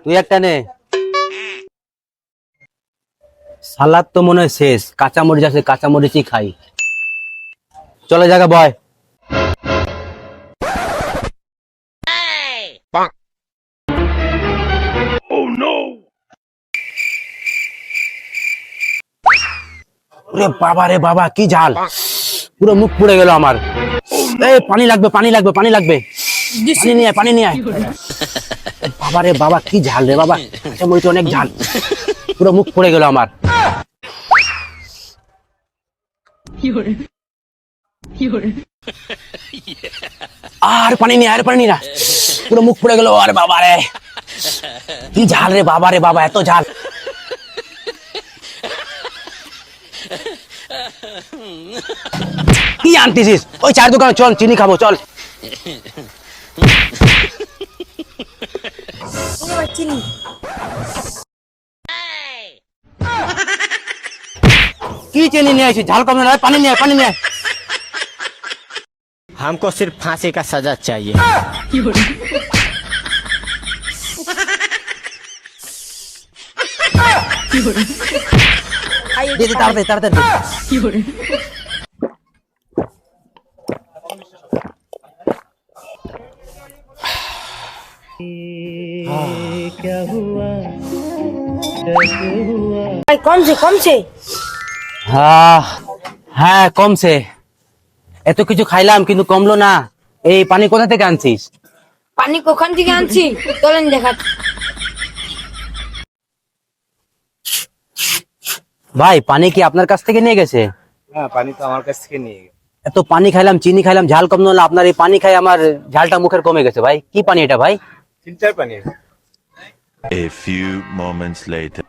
তুই একটা নে। সালাদ তো মনে হয় শেষ, কাঁচামরিচ আছে, কাঁচামরিচই খাই। চলে জায়গা বয়। ওরে বাবা রে বাবা, কি ঝাল, পুরো মুখ পুড়ে গেল আমার। এই পানি লাগবে, পানি লাগবে, পানি লাগবে, পানি নিয়ে আয়, পানি নিয়ে আয়। বাবা রে বাবা, কি ঝাল রে বাবা, কাঁচামরিচ অনেক ঝাল, পুরো মুখ পুড়ে গেল আমার। আর পানি নিয়ে, আর পানি নিয়ে না, পুরো মুখ পুড়ে গেল। আরে বাবা রে, কি ঝাল রে বাবা রে বাবা, এত ঝাল। কি আনতেছিস? ওই চায়ের দোকানে চল, চিনি খাবো, চল। চিনি কি চিনি নিয়ে আসিস? ঝাল কম না, পানি নিয়ে আয়, পানি নিয়ে আয়। हमको सिर्फ फांसी का सजा चाहिए। দে দে, তাড়াতাড়ি তাড়াতাড়ি দে। ভাই কমছে কমছে। হ্যাঁ কমছে। এত কিছু খাইলাম কিন্তু কমলো না। এই পানি কোথা থেকে আনছিস? পানি কখন থেকে আনছি চলেন দেখা। ভাই পানি কি আপনার কাছ থেকে নিয়ে গেছে? হ্যাঁ, পানি তো আমার কাছ থেকে নিয়ে গেছে। এত পানি খাইলাম, চিনি খাইলাম, ঝাল কম না, আপনার এই পানি খাই আমার ঝালটা মুখের কমে গেছে। ভাই কি পানি এটা ভাই? ফিল্টার পানি। A few moments later.